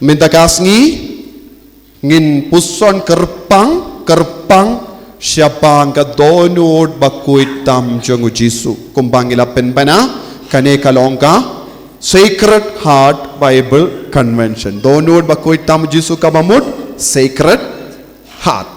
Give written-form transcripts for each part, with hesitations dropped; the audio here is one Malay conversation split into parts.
minta kasngi ngin puson kerpang siapa ang kadonod bakuitam jong Jisu kumbang ilapen bana kane kalongka Sacred Heart Bible Convention donod bakuitam Jisu kabamut Sacred Heart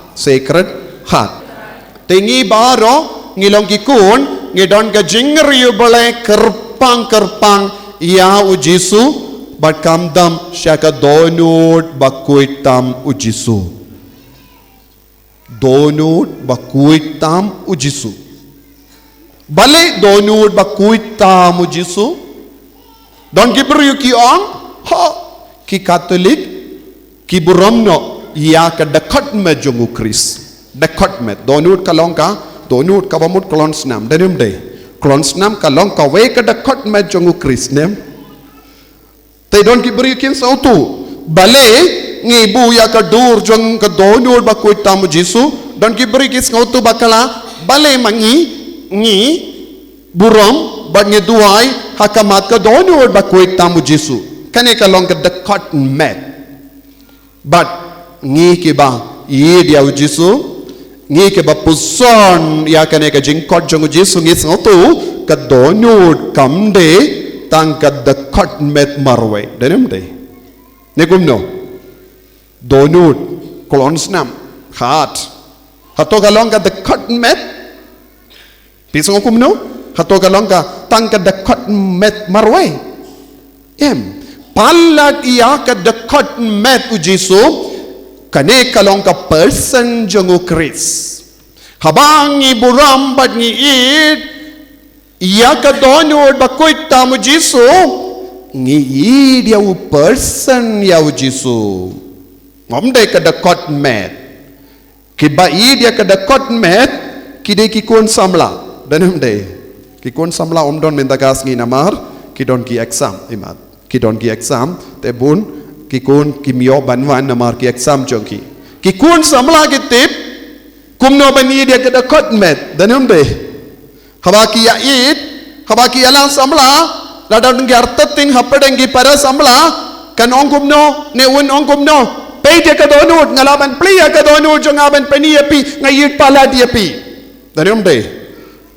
tingi baro ngilong kikun ngidon ka jingriu balay kerpang ya u Jisu bat kamdam siya ka donod bakuitam u Jisu donod bakuitam u Jisu balik donod bakuitam u Jisu don gibriu ki on ki Katolik ki buramno ya ka dekat me jongu Kris dekat me donod kalongka donod kabamut klon snam denim de klon snam kalong ka we ka dekat me jongu Kris nem te don gibriu kin sautu bale ngi bu ya ka dur jong ka donod bakuitam Jisu don gibriu kis ngautu bakala bale mangi ngi buram bad ngi duai hakamat ka donod bakuitam Jisu kane kalong ka dekat me but ngi ke ba ye dia Jisu ngi ke ba puson ya kane ka jingkot jong Jisu ngi ngotu ka donod kamde tang ka dekat met marwe denem de negumno donod kolon snam hat hato kalong ka dekat met pisong kumno hato kalong ka tang ka dekat met marwe palat iya ka dekat met u Jisu kane kalong ka person jong Kris habang iburam bat ni it iya ka donod bakuitam Jisu ngi dia u person ya u Jisu ngomde ka dekat met kiba dia ka dekat met kide kikun samla danem de kikun samla omdon minta gas ngi namar kidon ki exam imat kidon ki exam te bun kikun kimio banwan namar ki exam jongki kikun samla kitip kumno bani dia ke dekat met danem de habaki ya it habaki alang samla lada dengi artating hapadengi para samla kan ongkumno ne un ongkumno pe dia ka donod ngalaban plia ka donod jong aban pani api ngayit pala dia pi danem de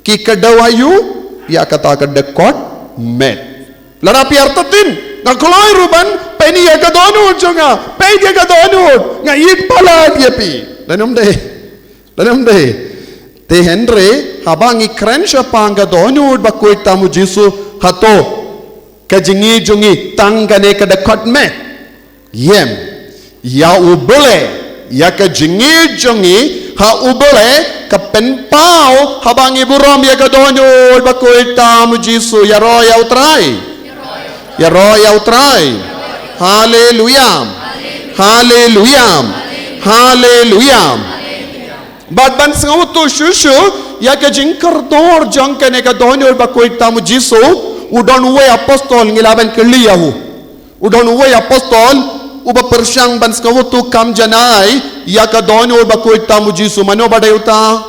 ki kadawayu ya kata ka dekat met lada pi artatin ngakloi ruban pani ya ka donod jonga pe dia ka donod ngayit pala dia pi danem de te Henry habang ikren siya pangga donod bakuitam Jisu hato kajingi jungi tanggane ka dekat met yem ya ubole ya kajingi jungi ha ubole ka penpao habang iburam ya ka donod bakuitam Jisu ya roya utray hallelujah Bad ban sangautu shushu ya ka jingkar dor jang kane ka donor bakuitam Jisu udon we apostol ngilaban keliyahu udon we apostol uba persyang ban sangautu kam janai ya ka donor bakuitam Jisu mano badayuta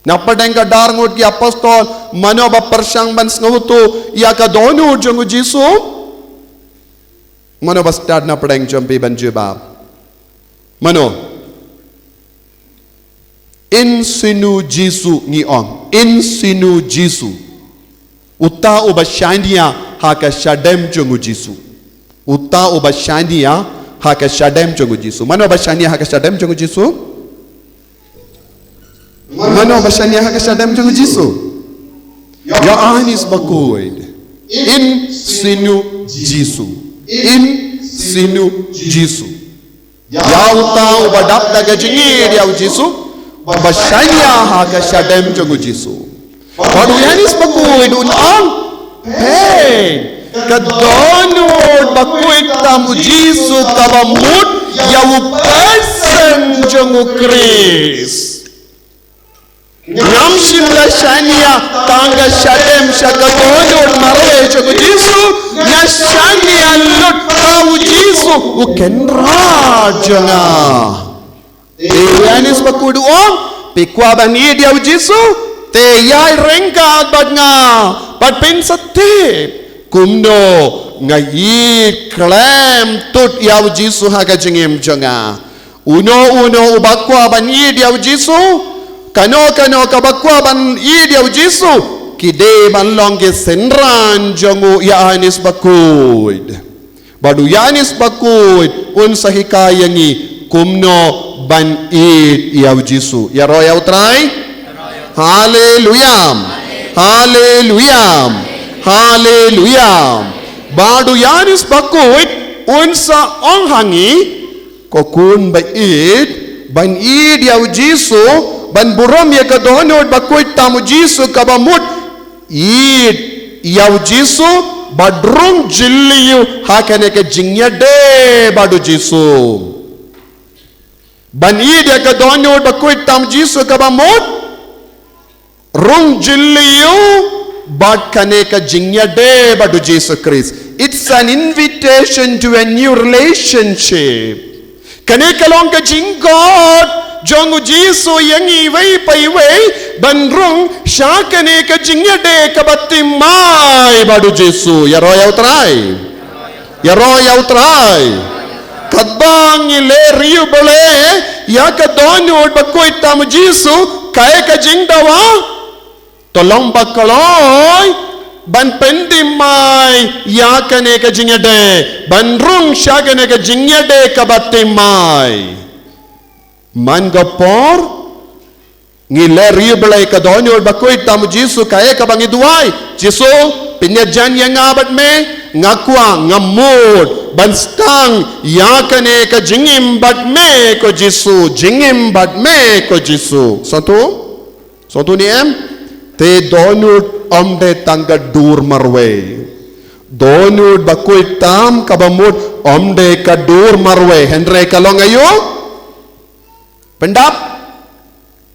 napadeng ka dar ngut ki apostol mano ba persyang ban sangautu ya ka donor jang Jisu mano ba start na padeng jampi ban jebab mano insinu Jisu ngiong insinu Jisu uta ubashania haka shadem jongu Jisu uta ubashania haka shadem jongu Jisu mano ubashania haka shadem jongu Jisu mano ubashania haka shadem jongu Jisu ya anis bakuid insinu Jisu ya uta ubadap daga jingi dia Jisu Bashanya haka shadem jongu Jisu. Wadu yanis bakuid unang. Hey, kadonod bakuitam Jisu kabamut yawu person jongu Kris. Namshim la shania tanga shadem shakadonod marwe jongu Jisu. Na shania lut kawu Jisu ukenra jonga. Yanis bakudu om pikwa bani dia Jisu te yai rengka badnga bad pin satip kumno ngayi klem tut yaw Jisu ha ka jingim jonga uno ubakwa ban id yaw Jisu kano kabakwa ban id yaw Jisu kide ban longge senran jongu ya anis bakuid badu yanis bakuid un sahikayangi kumno ban id yaw Jisu ya ro yaw try hallelujah hallelujah hallelujah badu yanis bakuit unsa onghangi kokun bait ban id yaw Jisu ban buram ya kadonod bakuit tamu Jisu kabamut id yaw Jisu badrung jilliyu hakane ke jingyade badu Jisu ban id ya kadonod bakuit tamu Jisu kabamut rung jilliyu but kaneka jingyade badu Jesus Christ. It's an invitation to a new relationship. Kaneka long ka jingod jongu Jisu yangi wei pai wei banrung sha kaneka jingyade kabatimai badu Jisu yaro yaw try kadbang ile riu bole ya ka donod bakoy tamu Jisu kaya ka jingdawa tolong bakaloy ban pendimai ya kane ka jingade ban rung sha kane ka jingade ka batimai man gapor ngile riblay ka donyor bakoy tamu Jisu kaya ka bangiduay Jisu pinyajan yang ngabat me ngakwa ngamud ban stang ya kane ka jingim bat me ko Jisu jingim bat me ko Jisu satu ni te donut omde tangga dur marwe donut bakuy tam kabamut omde ka dur marwe henre kalong ayo pendap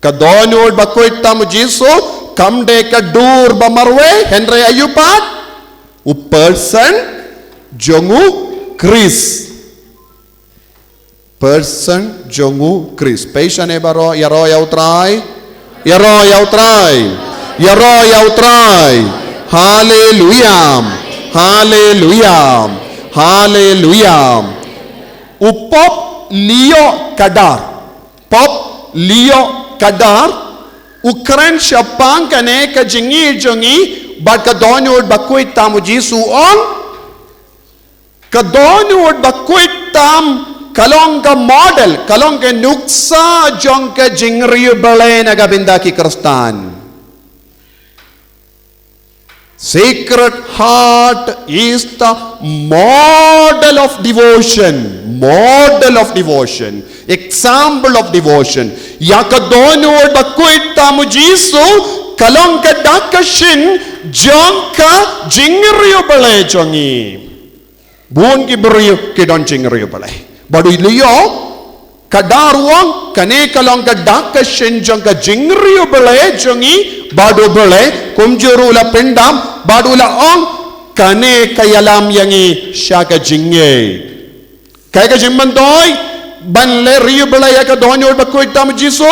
ka donut bakuy tam Jisu kamde ka dur ba marwe henre ayo pat u person jongu Chris person jongu Chris peishane baro yaro yaw try Yaro yaw try. Hallelujah. Hallelujah. Hallelujah. Upop Leo Kadar. Pop Leo Kadar. Ukran syapang kane ka jingi jongi bat ka donod bakuit tamu Jisu on. Ka donod bakuit tam kalong ka model, kalong ka nuksa jong ka jingriyo balay na gabinda ki Kristan. Sacred Heart is the model of devotion. Model of devotion. Example of devotion. Yakadonod bakuit tamu Jisu kalong ka dakashin jong ka jingriyo balay jongi. Buon ki beriyo kidon jingriyo balay. Badu liyo kadaruang kane kalong ka dakashin jong ka jingriyo balay jongi badu balay kumjuru la pendam badu la ong kane kayalam yangi syaka jingye kaya ka jimbantoy banle riyo balay ka donyo bakoy tam Jisu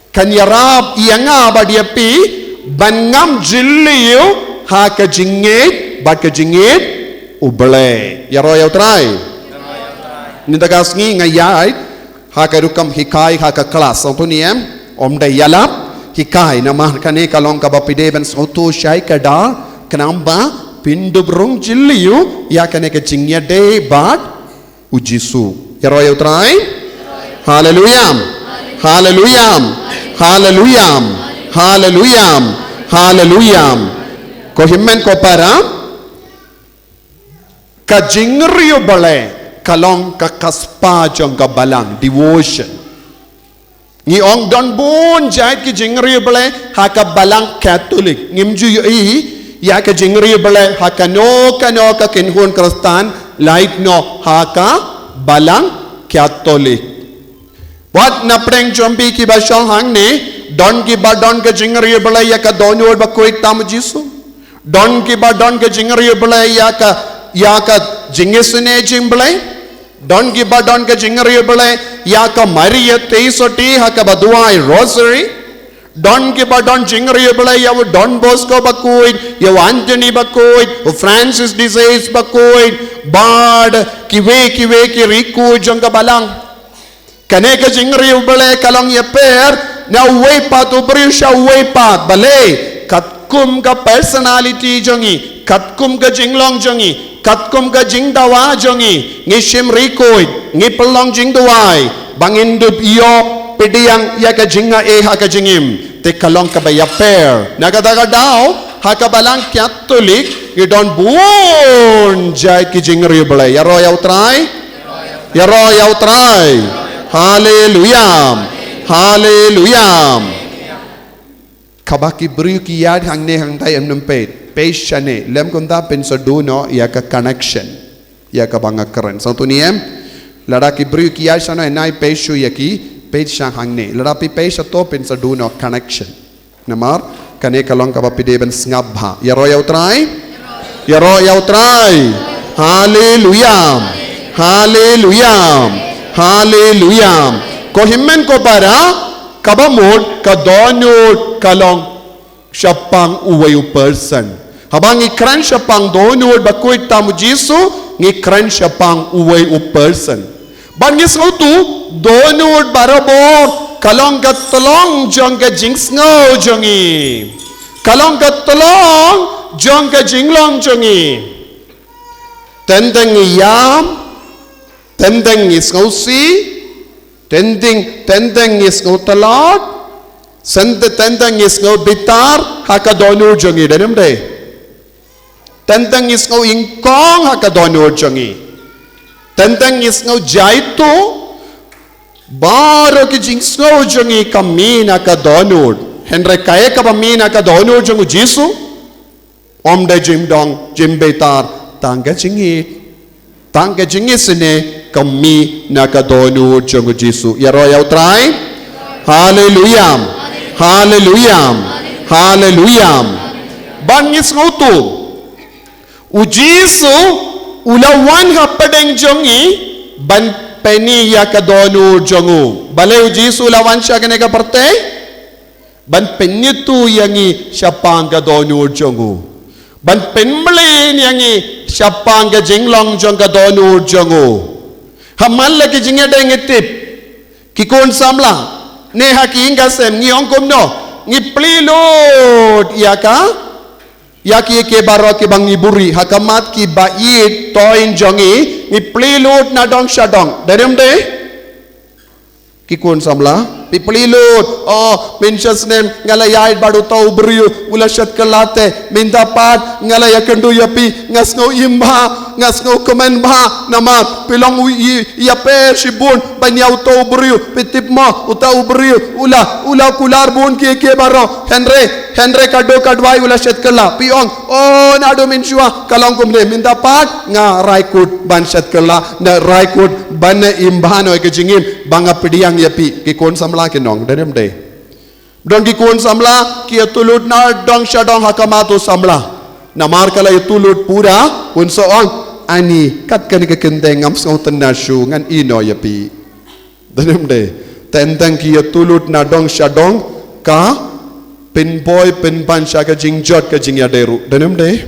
kanyarab iyanga badiapi bangam jilliyo ha ka jingye bad ka jingye ubalay yaro yaw try nindagas ngi ngayay ha ka rukam hikay ha ka kelas so tuniem omde yalap hikai nama kane kalong kabapide ban soto syai kada kenamba pindu brung jilliu ya kane ke jingnya de bat ujisu ya royal try hallelujah hallelujah hallelujah hallelujah hallelujah ko himmen ko para ka jingriu bale kalong ka kaspa jong ka balang devotion ni ong don bun jait ki jingri bale ha ka balang Catholic ngimju yi ya ka jingri bale ha ka no ka kinhun Kristan light no ha ka balang Catholic wat na preng chompi ki ba shong hang ne don ki ba don ka jingri bale ya ka donyo ba koi tam Jisu don ki ba don ka jingri bale ya ka jingisune jing bale don ki ba don ka jingri bale ya ka Maria teisoti ha ka baduai rosary Don kiba don jingri bala yaw Don Bosco bakuid, yaw Anthony bakuid, Francis disease bakuid, Bard kiwe ki riku jangka balang. Kane ka jingri bala kalong yaper na way pat ubri siya way pat bale katkum ka personality jongi, katkum ka jinglong jongi, katkum ka jingdawa jongi, ngishim rikuid, ngipelong jingdawai, bangindub iyo pediyang yaka jinga haka jingim te kalong kabaya pair nagadaga daw hakabalang Catholic you don't born jai ki jingri balay yaro yaw try hallelujah hallelujah kabaki bru ki yad hangne hangtai amnum patiane lem konda pensaduno yaka connection yaka banga keren satu niem ladaki bru ki yad sana nai peshu yaki page sang hangne ladapi page to pen sa do no connection namar kane kalong ka papideben ngabha yaro yaw try hallelujah hallelujah hallelujah ko himmen ko para kabamod ka donut kalong syapang uwayu person habang ikran syapang donut bakuit tamu jisu ngikran syapang uwayu person bangis tu donut barabor kalong katolong jong ka jingsngau jongi kalong katolong jong ka jinglong jongi tendeng yam tendeng isngau si tendeng isngau talot sente tendeng isngau bitar haka donut jongi denem de tendeng isngau ingkong haka donut jongi tendeng isngau jaitu Baro ki jingsngau jongi kamina ka donut henre kae ka pamina ka donut jongu jisu om de jim betar tangga jingi sine kamina ka donut jongu jisu yaro yaw try hallelujah hallelujah hallelujah bangis ngutu ujisu ulawan hapadeng jongi ban Penny yaka donu jongu bale ujisu lawan siya kene ka parte ban penyetu yangi siapang ka donu jongu ban penmlin yangi siapang ka jinglong jong ka donu jongu hamal lagi jingya de ngitip kikon samla ne hakinga sem ngiong kumno ngiplilod yaki ke baro ke bangi buri hakamat ki bait toin jongi ni plilud na dong shadong derem de kikun samla piplilud oh mentions nem ngalayai badu tau beriu ulashat kelate minta pat ngalaya kendu yapi ngasngau imba ngasngau komen ba nama pilong yape shibun banyau tau beriu pitip mo utau beriu ula kular bun ke baro Henry kado kadwai ulashat kela piong oh nado minshua kalong kumle minta pat nga raikut banshat kela na raikut ban imbano ke jingim banga pediang yapi kikun samla kinong denem de dong kikun samla ki tulut na dong shadong hakamatu samla namar kala tulut pura unso on ani kat kan ke kendeng ngam sau tenashu ngan ino yapi denem de tentang ki tulut na dong shadong ka pin boy pin bansha ka jingjot ka jingyaderu denem de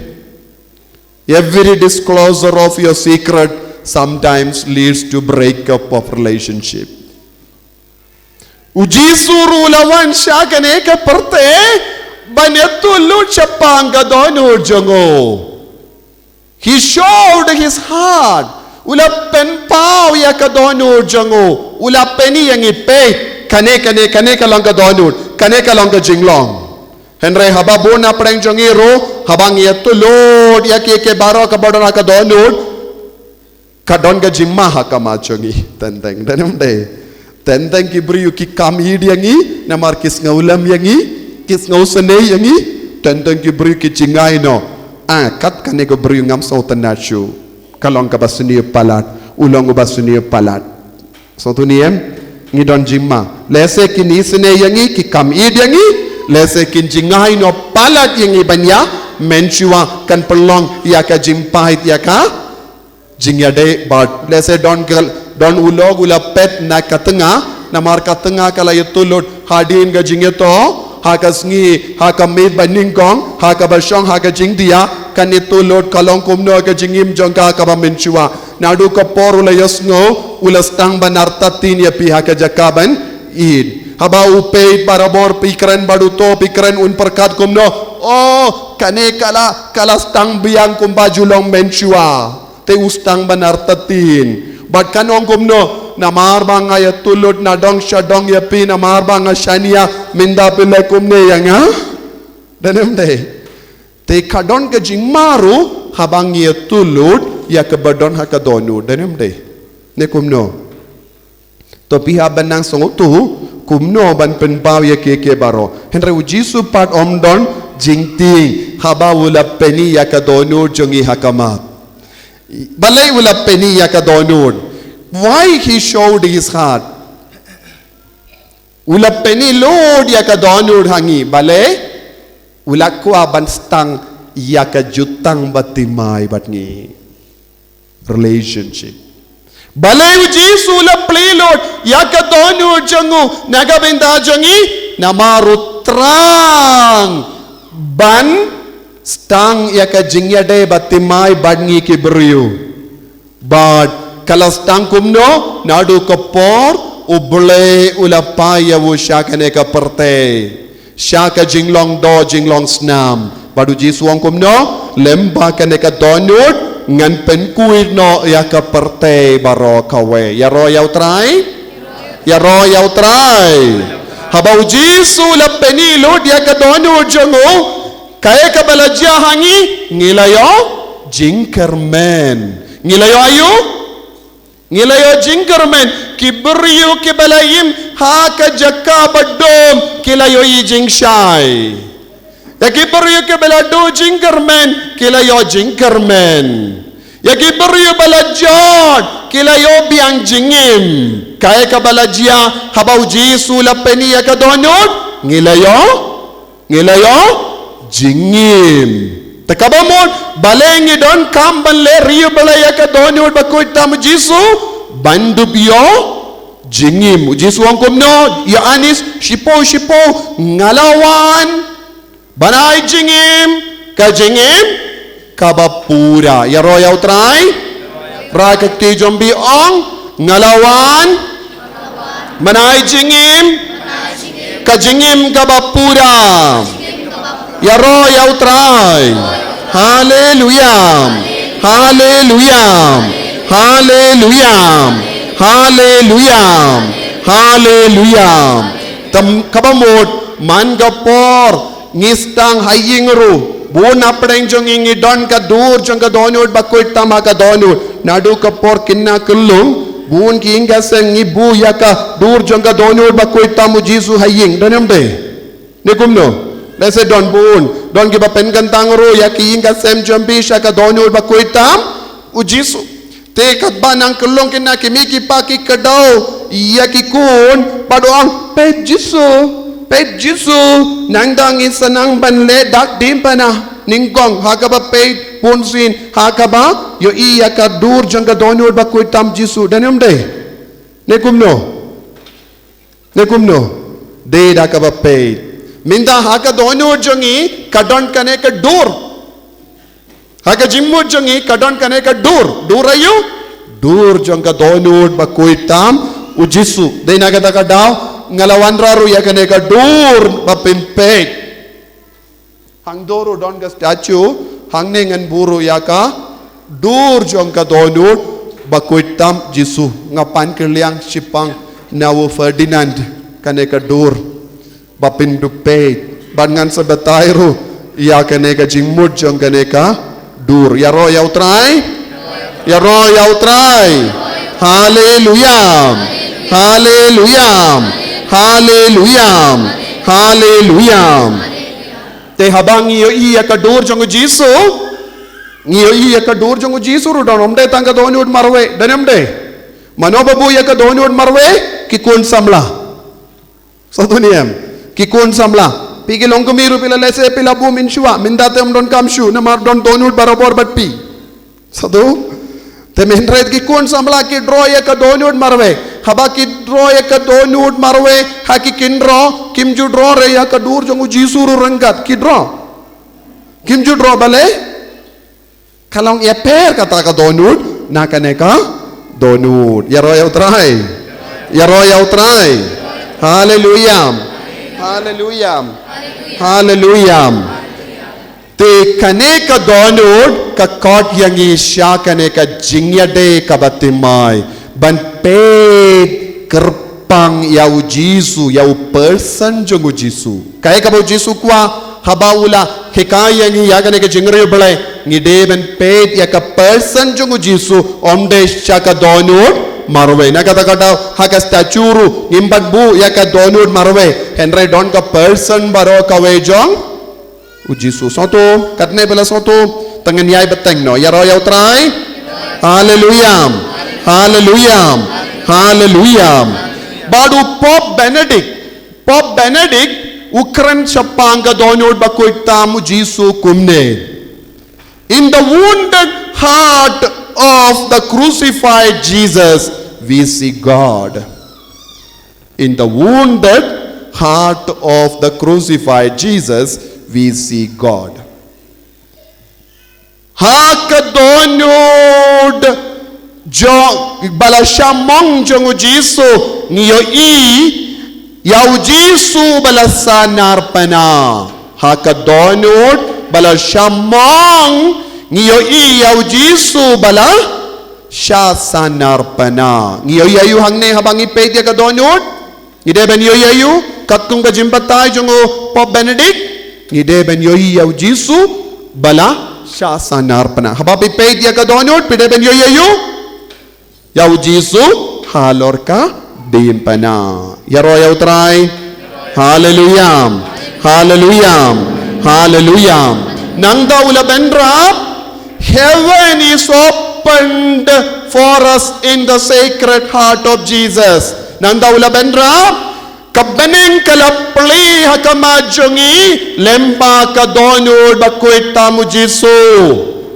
every disclosure of your secret sometimes leads to breakup of relationship ujisuru lawan siya kane ka parte banetulud siya pangga donut jongo he showed his heart ula penpaw ya ka donut jongo ula peni yang ipe kane ka lang ka donut kane ka lang ka jinglong henry hababuna preng jongiro habang yatulod ya ke baro ka badona ka donut kadon ka jimma hakama jongi tenteng denem de tenteng ki beriu ki kami yangi namar kis ngaulam yangi kis ngausane yangi tenteng ki beriu ki cingai no kat kane ko beriu ngam so tenashu kalong ka basuni palat ulong basuni palat so tuniem ngidon jimma lese kini sene yangi ki kami yangi lese kin cingai no palat yangi banya menchua kan pelong ya ka jimpait ya ka jingyade but lese don ulog ula pet na katenga namar katenga kala yetulot hadin ga jingyeto hakasngi hakamit baningkong hakabasyong hakajing dia kanitulod kalong kumno kajingim jong kakabamenchua nadu kapor ulayos ngo ulastang banartatin ya pihak jakaban id haba upeit parabor pikran baduto pikran un perkat kumno oh kane kalastang biang kumbajulong menchua te ustang banartatin bat kanong kumno namar banga ya tulud nadong syadong ya pi namar banga syania minda pile kumne yang ha danem de te kadon ke jing maru habang ya tulud ya kebadon hakadonu danem de ne kumno to piha banang songo tu kumno ban penbaw ya ke baro henry ujisu pat omdon jingting haba wala peni ya kadonu jongi hakamat balai wala peni ya kadonu. Why he showed his heart? Ula peni Lord ya kadonur hangi bale ula kwa banstang ya kajutang batimai batngi relationship. Bale ujisu ula play Lord ya kadonur jangu nagabenda jangi namaru trang ban stang ya kajingya de batimai batngi kiberiu but kalas tangkumno nadu kapor uble ulapaya wo syakane ka perte syaka jinglong do jinglong snam badu jisuang kumno lemba kane ka donut ngan penkuid no ya ka perte baro kawe ya ro yaw try habau jisu la penilo dia ka donut jongo kaya ka balajya hangi ngilayo jingkermen ngilayo ayu Ngilayo jingkermen kiberiu kibalayim haka jaka badom kilayo jing syai. Ya kiberiu kibalado jingkermen kilayo jingkermen. Ya kiberiu balajad kilayo biang jingim. Kaya kabalajia habau jisu lapeni ya kadonod ngilayo jingim. Takabamon balengi don kamban le riyo balaya ka donod bakoy tamu jisu bandubyo jingim jisu ang kumno ya anis shipo ngalawan banay jingim kabapura ya royaw try rakakti jombi ong ngalawan banay jingim kabapura ya royaw try hallelujah hallelujah hallelujah hallelujah hallelujah tam kabamot mangapor ngistang hayingru buna preng jong ingi don ka dur jong ka donod bakoy tama ka donod nadu kapor kinna kulung bun ki inga seng ibu yaka dur jong ka donod bakoy tamu jisu haying danem de ne kumno Lese don bun, don giba pengan tangro ya ki inga sem jambi shaka donul bakoy tam ujisu. Te katba nang kulong kina kimiki paki kadaw ya ki kun padoang pet jisu nang dangin sanang banle dak dimpana ningkong hakaba pet punsin hakaba yo iya ka dur janga donul bakoy tam jisu danem de ne kumno de dakaba pet minda haka dono jongi kadon kane ka dur haka jimmu jongi kadon kane ka dur ayu dur jong ka dono bakoy tam ujisu de naga ka daw ngalawan raru ya kane ka dur bapimpet hang doru don ka statue hang nengan buru ya ka dur jong ka dono bakoy tam jisu ngapan kerliang sipang nawo Ferdinand kane ka dur bapindupet bangan sebetairu ya kaneka jingmud jong kaneka dur ya royaw try hallelujah hallelujah hallelujah hallelujah te habang iyo iya ka dur jong jisu ngiyo iya ka dur jong jisu rudon omde tangga doni ud marwe danem de manobabu ya ka doni ud marwe kikun samla satu niyam kikun samla pigi long kumiru pila lese pila bu min shua min date don kam shu na mar don donul barabor bat pi satu te min ret kikun samla ki draw ya ka donul marwe haba kidro ya ka donut marwe haki kindro kim judro re ya ka dur jongu jisuru rengkat kidro kim judro bale kalong ya per kata ka donut nakaneka donut ya roya utrai ya roya utrai haleluya haleluya haleluya te kane ka donut ka kot yang isya kane ka jingyade ka batimai ban pe kerpang yau jisu yau person jongu jisu kaya ka bau jisu kwa habaula hikaya ni ya kane ka jingre bale ni de ban pe ya ka person jongu jisu omde sya ka donut marwe na kata kata haka staturu imbat bu ya ka donut marwe henry don ka person baro ka wejong ujisu soto katne bela soto tangan yai beteng no ya roya utrai haleluya haleluya haleluya badu Pope Benedict ukran chapanga donut bakoy tamu jisu kumne in the wounded heart of the crucified Jesus we see God in the wounded heart of the crucified Jesus we see God. Hakadonod jo balashamong jongu jisu niyo yau jisu balasanar pana. Hakadonod balashamong niyo yau jisu bala shasanar pana. Niyo yayu hangne habang ipedya kadonod. Ide ben niyo yayu katung kajimbatay jongu Pope Benedict. Ide ben yoyi yau jisu bala shasanar pana hababi pedia ka donut pide ben yoyi yau jisu halor ka din pana yaro yau try hallelujah hallelujah hallelujah nang daula benra heaven is opened for us in the sacred heart of Jesus nang daula benra kabeneng kalapli hakamajongi lemba kadonod bakoy tamu jisu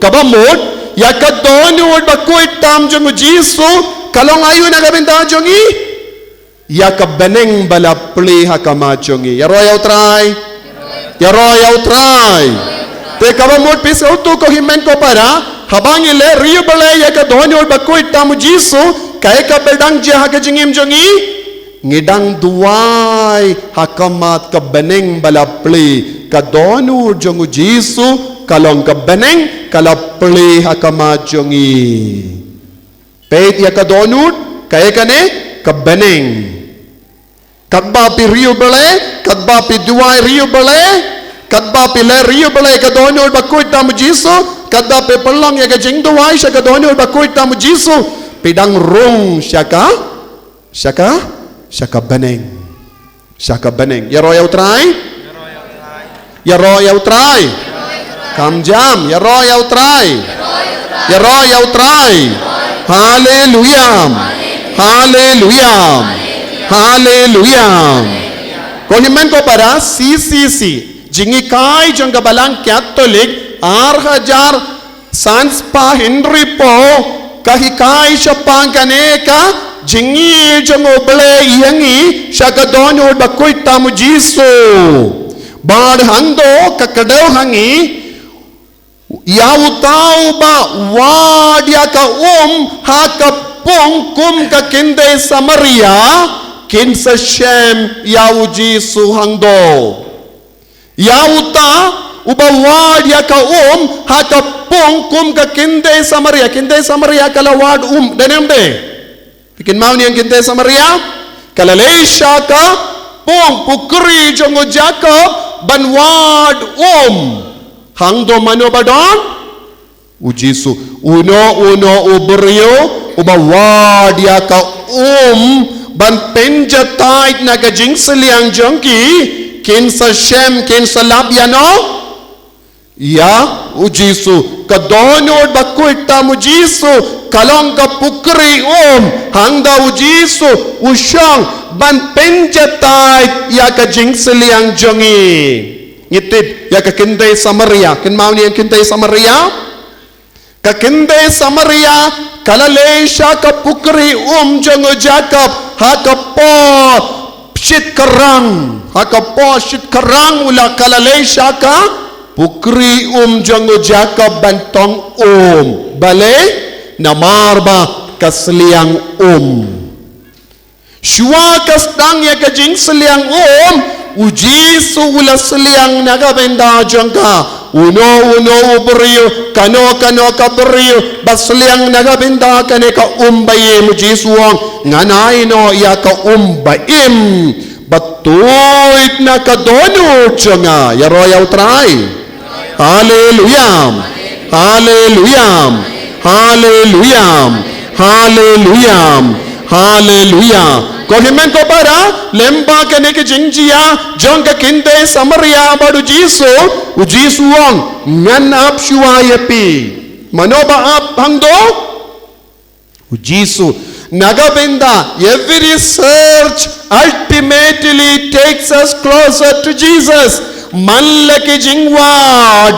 kabamot ya kadonod bakoy tamu jisu kalong ayu na kabinta jongi ya kabeneng balapli hakamajongi ya royal try te kabamot pisa utu ko himen ko para habang ile rio bale ya kadonod bakoy tamu jisu kay kabedang je hakajingim jongi ngidang duway hakamat kabeneng balapli kadonu jongu jisu kalong kabeneng kalapli hakamat jongi peit ya kadonu kaya kane kabeneng kadba pi rio bale kadba pi duway rio bale kadba pi le rio bale kadonu bakoy tamu jisu kadba pi pelong ya kajing duway siya kadonu bakoy tamu jisu pidang rung syaka beneng ya royal try kam jam ya royal try hallelujah hallelujah hallelujah kohimen ko para CCC jingikai jong kabalang Catholic 6000 Sanspa Henry po kahikai siya pangkaneka jingi jongo bele yangi shakadonyo bakoy tamu jisu bad hando kakadaw hangi yaw tao ba wadya ka hakapong kum ka kinde Samaria kinsa shem yaw jisu hando yaw ta uba wadya ka hakapong kum ka kinde Samaria kalawad denemde bikin mau ni ang kinte Samaria kalalesya ka pong pukri jongo Jacob banwad hangdo mano badon ujisu uno ubrio ubawad ya ka ban penjatait na kajing seliang jongki kinsa shem kinsa labyano ya ujisu kadonod bakoy tamu jisu kalong ka pukri hangda ujisu usyang ban penjatay ya ka jingseliang jongi ngitid ya ka kinday Samaria kinmao ni ang kinday Samaria Kakinde Samaria Kalalesha ka pukri jongo Jacob hakapo shit karang ula Kalalesha ka pukri jongo Jacob bantong bale namarba kasliang Shua kastang ya kajing seliang ujisu ula seliang nagabenda jangka uno beriu kano kaberiu basliang nagabenda kane ka baye mujisuang nganai no ya ka baim batuit na kadono janga ya royal try hallelujah hallelujah hallelujah hallelujah hallelujah Kohimen ko para lemba kane ke jingjia jong ka kinde Samaria badu ujisu wong ngan ap shua yepi manoba ap hangdo ujisu nagabenda every search ultimately takes us closer to Jesus manla ke jingwa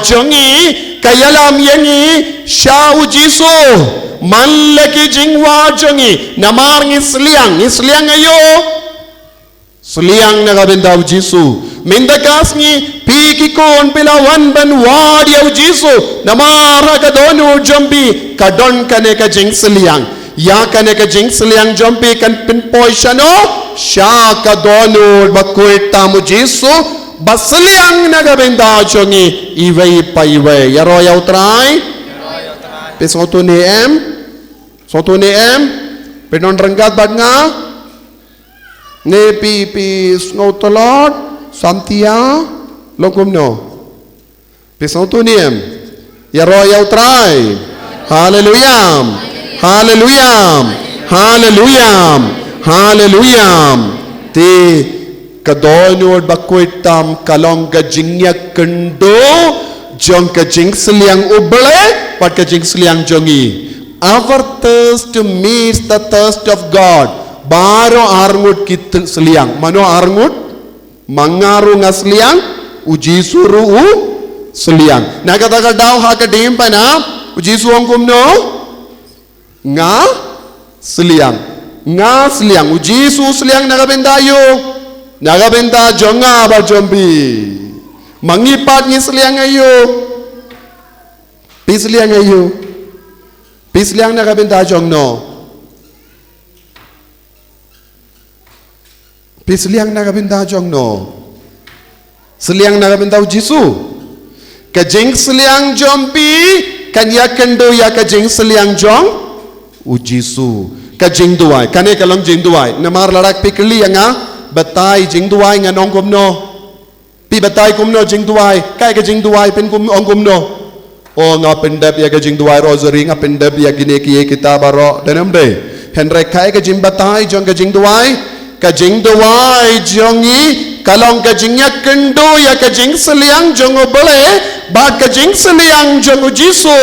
jongi kayalam yangi sha ujisu Manlaki jingwa jongi namarng isliang ayo sliang nagabenda ujisu mindakas ni piki kon pilawan ban wadi ujisu namara kadonu jombi kadon kane ka jing sliang ya kane ka jing sliang jombi kan pinpoy shano sha kadonu bakuita mujisu basliang nagabenda jongi iway pa iway yaro yaw try Pesonto ni penon renggat bad nga ne pi snotolot santia longkum no pesonto ni ya royal try hallelujah hallelujah hallelujah hallelujah ti kadonod bakuitam kalong gajingya kendo jong kajing seliang ubale pat kajing seliang jongi our thirst meets the thirst of God baro arngut kit seliang mano arngut mangaru ngasliang uji suru seliang nagataga daw hakadim pana uji suangkum no nga seliang uji su seliang nagabenda jonga ba jombi mangipat ni seliang ayo pisliang nagabenda jong no pisliang nagabenda jong no seliang nagabenda ujisu kajing seliang jompi kanya kendo ya kajing seliang jong ujisu kajing duai kane kalong jing duai namar larak pikli nga batai jing duai nga nongkom no pi batai kumno jing duai kai ka jing duai pen kum ongkum no o nga pendap ya ka jing duai rosary nga pendap ya gine kiye kitab ro danam de henre kai ka jing batai jong ka jing duai jongi kalong ka jing yak kendo ya ka jing seliang jong obole ba ka jing seliang jong ujisu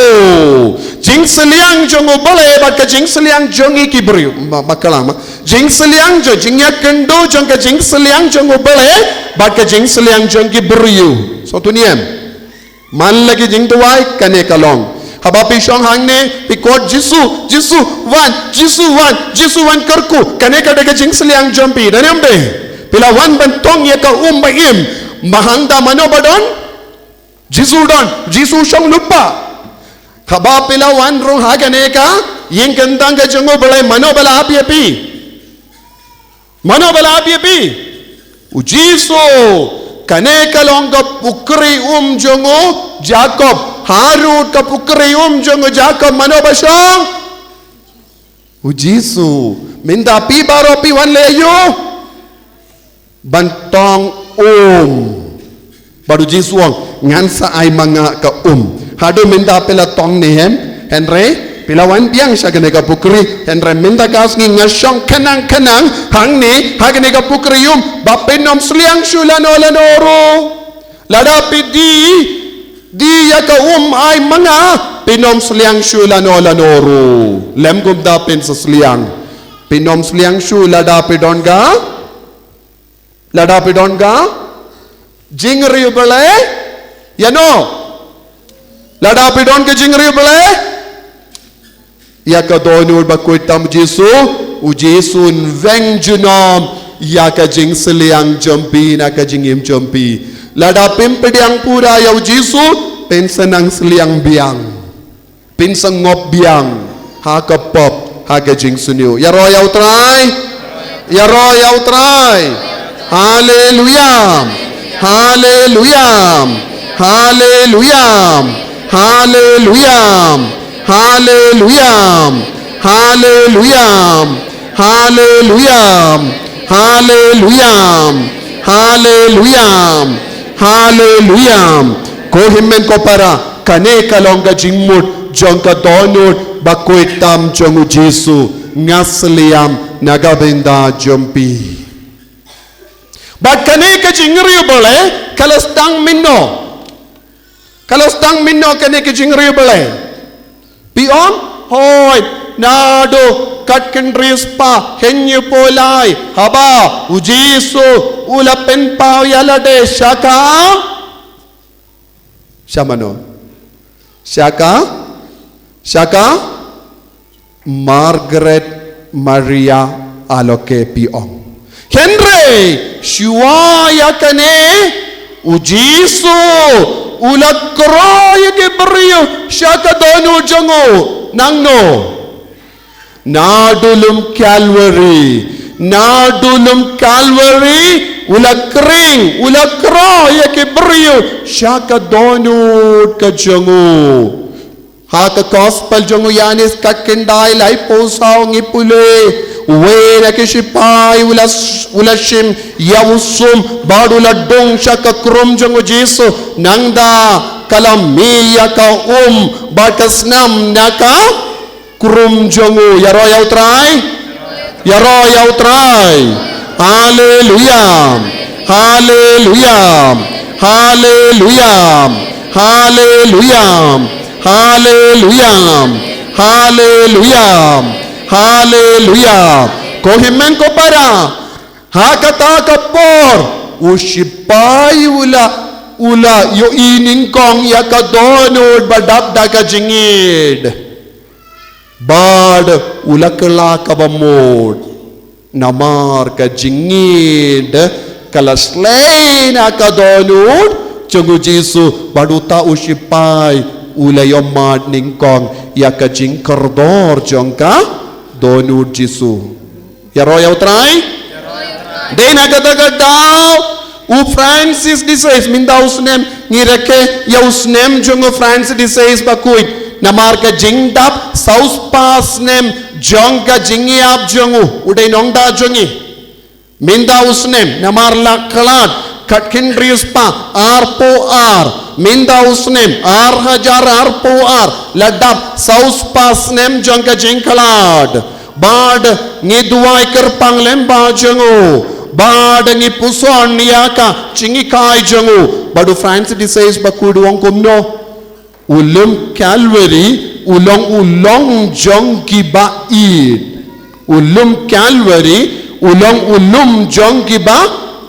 jing seliang jong obole ba ka jing seliang jongi kibriu makalama jing seliang jo jing yak kendo jong ka jing seliang jong obole ba ka jing seliang jong kibriu so tuniem man lagi jing duai kane kalong habapi shong hangne pikot jisu wan karku kane ka daga jing seliang jompi danam de pila wan bantong ya ka baim mahangda mano badon jisu shong lupa habapi la wan rong ha kane ka yeng kentang ka jongo balai mano bala api ujisu kane kalong ka pukri jongo Jacob Harut ka pukri jongo Jacob mano basong ujisu minda pi baro pi wan leyo bantong baru jisuang ngansa ay mga ka hado minda pila tong nihem Henry pilawan piang siya gane ka pukri Henry minda kas ngi ngasong kanang hangni hagane ka pukri bapinom sliang lanoro ladapi di ya ka ay mga pinom sliang lanoro lem gum dapin sa sliang pinom sliang ladapi don ga jingri bale yano ladapi don ka jingri bale Yaka donur bakoy tam Jesu. Ujesun veng junom. Yaka jing seliang jompi. Naka jingim jompi. Lada pimpediang pura yaw Jesu. Pensanang seliang biang. Pinsang ngop biang. Haka pop. Haka jing sunyo. Yaro yaw try. Yaro yaw try. Hallelujah. Hallelujah. Hallelujah. Hallelujah. Hallelujah. Hallelujah. Hallelujah. Hallelujah. Hallelujah. Hallelujah. Ko himmen ko para kane kalongga jingmut jongka donut bakoy tam jongu Jesu ngasliam nagabenda jompi. But kane ka jingriyo bole kalastang minno. Kalastang minno kane ka jingriyo bole. Pion hoy nado katkendris pa henyu polai haba ujisu ulapen pa yalade shaka shamano shaka Margaret Maria Aloke Piong Henry Shua yakane ujisu ulakroy gebriyo shaka donu jango nangno nadulum Calvary ulakring ulakroy gebriyo shaka donu kajango hata gospel jango yanis kakendai lai posao ngipule Wena kishipai ulashim yawusum badula dong shaka krum jango Jesu nangda kalamiya ka batasnam naka krum jango yaro yaw try hallelujah hallelujah hallelujah hallelujah hallelujah hallelujah Hallelujah. Kohimen ko para hakata kapor usipai ula yo ining kong yakadonod badabda ka jingid bad ulakla kabamod namar ka jingid kalaslay na kadonod chungu Jesu baduta usipai ula yomad ningkong yakajing kordor jongka Donut Jesu. Yaro yaw try? Then agad-agad Francis disease minda usnem ngireke ya usnem jongo Francis disease bakuit namarka jingdap saus pas nem jongka jingiap jongu uday nongda jongi minda usnem namarla kalat katkindrius pa arpo ar minda usnem hajar arpo ar ladap saus pas nem jongka jingkalad bad ngiduai kerpang lemba jongu bad ngi puson niaka chingi kai jongu badu Francis disease bakudu wongkumno ulum Calvary ulong jongki ba id ulum Calvary ulum jongki ba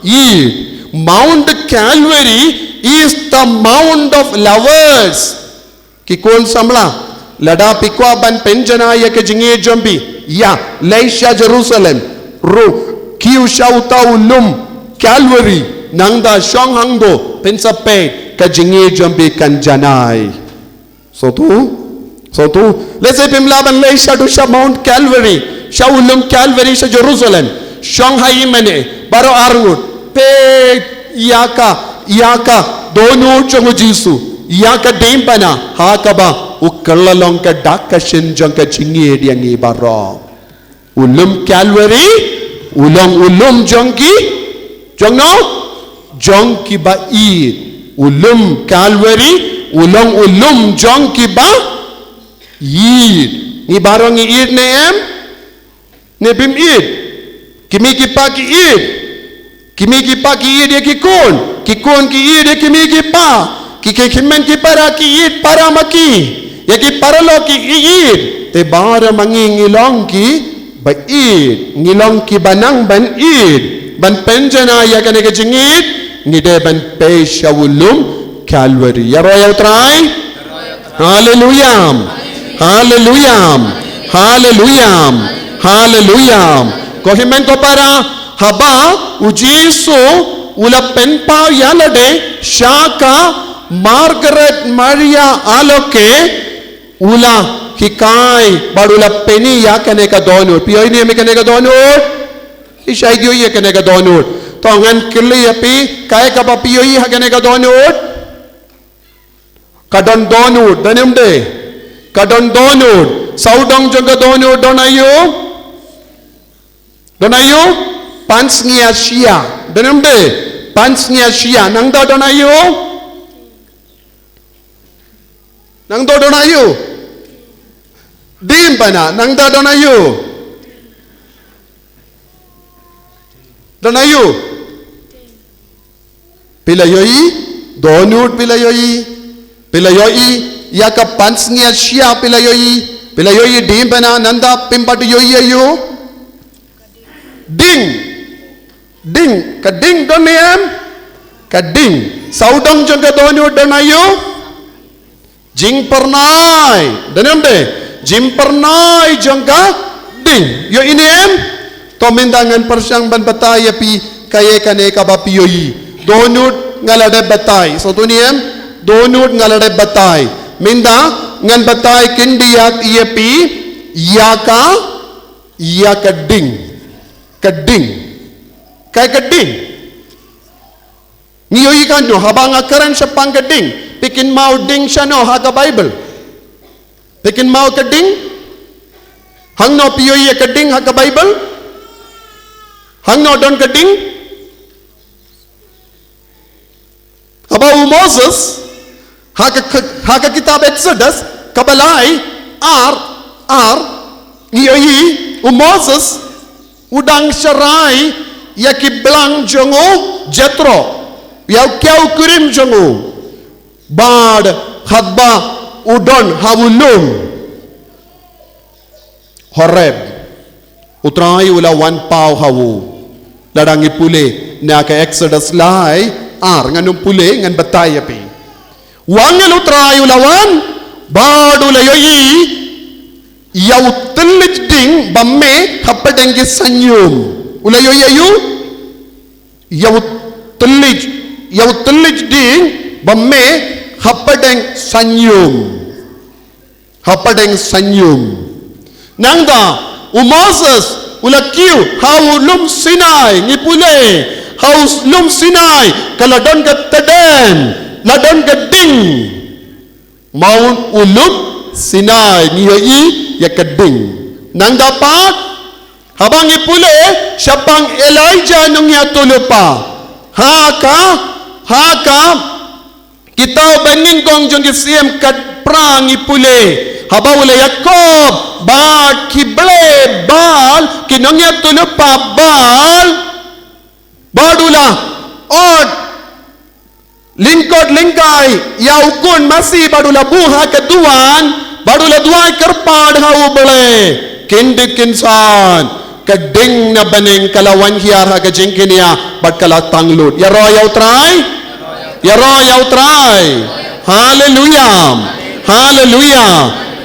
id Mount Calvary is the mount of lovers. Kikon samla lada pikwa ban penjana ya ke jingi jombi ya leisha Jerusalem ru kiu shauta ulum Calvary nangda shonghangdo pensape ke jingi jombi kanjanai so tu let's say pimla ban leisha to sha Mount Calvary sha ulum Calvary sha Jerusalem Shanghai mene baro arngut pe yaka donu chongu Jesu yaka dempana hakaba ukallalong ka dakashin jongka chingi diangi baro ulum Calvary ulum jongki ba id ulum Calvary ulum jongki ba id ni barong id ne em ne bim id kimiki pa ki id Kimiki pa ki id kikon ki id kimiki pa kimen ki para ki id para maki ya ki paralo ki id te bara mangingilong ki ba id ngilong ki banang ban id ban penjana ya kane ke jingid ngide ban pe shawulum Calvary yaro yaw try hallelujah hallelujah Haleluya. Haleluya. Kohimen ko para haba ujiso ula penpa yalade Shaka Margaret Maria Aloke ula hikai barula peni ya kane ka donut piyo ini kane ka donut isay gyo ya kane ka donut to ngan kili api kay ka pa piyo ya kane ka donut kadon donut danem de kadon donut saudong jaga donut donayo pansnya sia danem de pansnya sia nang da donayo nang do donayo dim pana nang da donayo pilayoi donut pilayoi ya ka pansnya sia pilayoi dim pana nanda pimpati yoi ayo ding kading doniam kading saudong jaga donut donayo jing pernai danam de jing pernai jangka ding yo ini to mendangan persyang ban batai pi kaye kane ka ba piyoi donut ngalade batai so tuniem donut ngalade batai minda ngan batai kindiak iya pi yaka ding kay kading ngiyoi kan no habang akaran sa pangkading pikin mau ding siya no haga Bible pikin mau kading hang no piyoy kading haga Bible hang no don kading abaw Moses haga kitab Exodus kabalay ngiyoyi Moses udang syarai yakiblang jongo Jethro yaw kyau kurim jongo bad hadba udon hawulum Horeb utrai ula wan pau hawu ladangi pule na ka Exodus lai nganum pule ngan batay api wangel utrai ula wan bad ula yoyi yaw telij ding bamme hapadengi sanyum ula yoyi ayu yaw telij ding bamme hapadeng sanyum nangda Moses ulakiu hau lum Sinai ngipule hau lum Sinai kaladon ka tadem ladon ka ding Mount ulum Sinai ngiyoi ya kading nangda pat habang ipule syapang Elijah nung yatulupa haka kita banin kong jong kisiem kat prang ipule habaw le Yakob ba kible bal kinongya tulupa bal badula od lingkay yaukun masih badula buha keduan badula duai kerpad hau bole kindit kinsan kading na baning kalawan hiar ha kajingkin ya bad kala tanglut ya royaw try hallelujah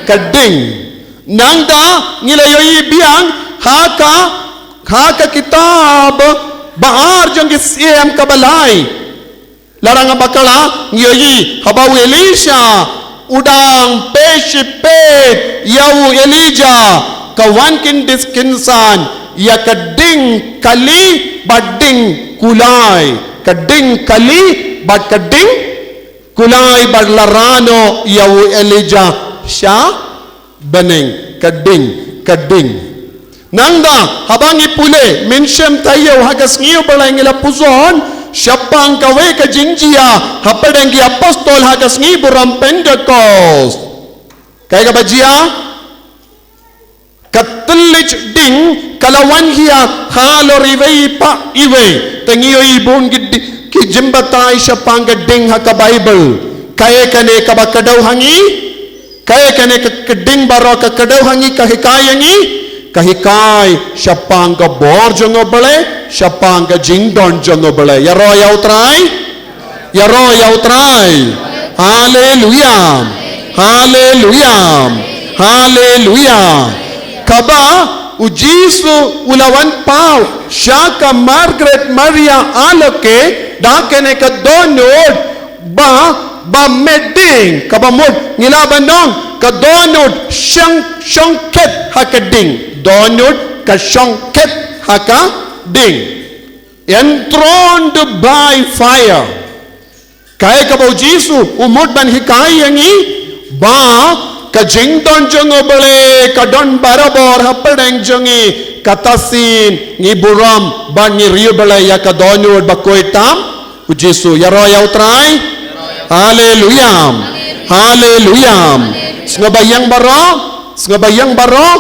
kading nangda ngilayoy biang haka kitab baar jong kisiem kabalay larang bakala ngiyoyi habaw Elisha udang peshipet yaw Elijah kawankin diskinsan ya kading kali bading kulay kading kali bad kading kulay barlarano yaw Elijah siya baning kading nangda habang ipule mensyem tayo hagas ngiyo balay ngila puson syapang kawe ka jingjia hapadang gi apostol hagas ngi buram Pentecost kaya ka bajia katelij ding kalawan hiya halo rivei pa iwe tengiyo ibon ki jimbatay syapang kading haka Bible kaya kane kabakadaw hangi kaya kane kading baro kakadaw hangi kahikayangi kahikay syapang ka bor jongo bale syapang ka jingdon jongo bale yaro yaw try hallelujah kaba ujisu ulawan pau siya ka Margaret Maria Aloke dakene ka donod ba meding kabamod ngilaban nong ka donod syangket hakading donod ka syangket hakading enthroned by fire kaya kabaw Jisu umod ban hikay yangi ba kajing don jongo bale kadon barabor hapadeng jongi katasin ngi buram ban ngi riyo bale ya kadonod bakoy tam ujisu yaro yaw try hallelujah hallelujah ngabayang baro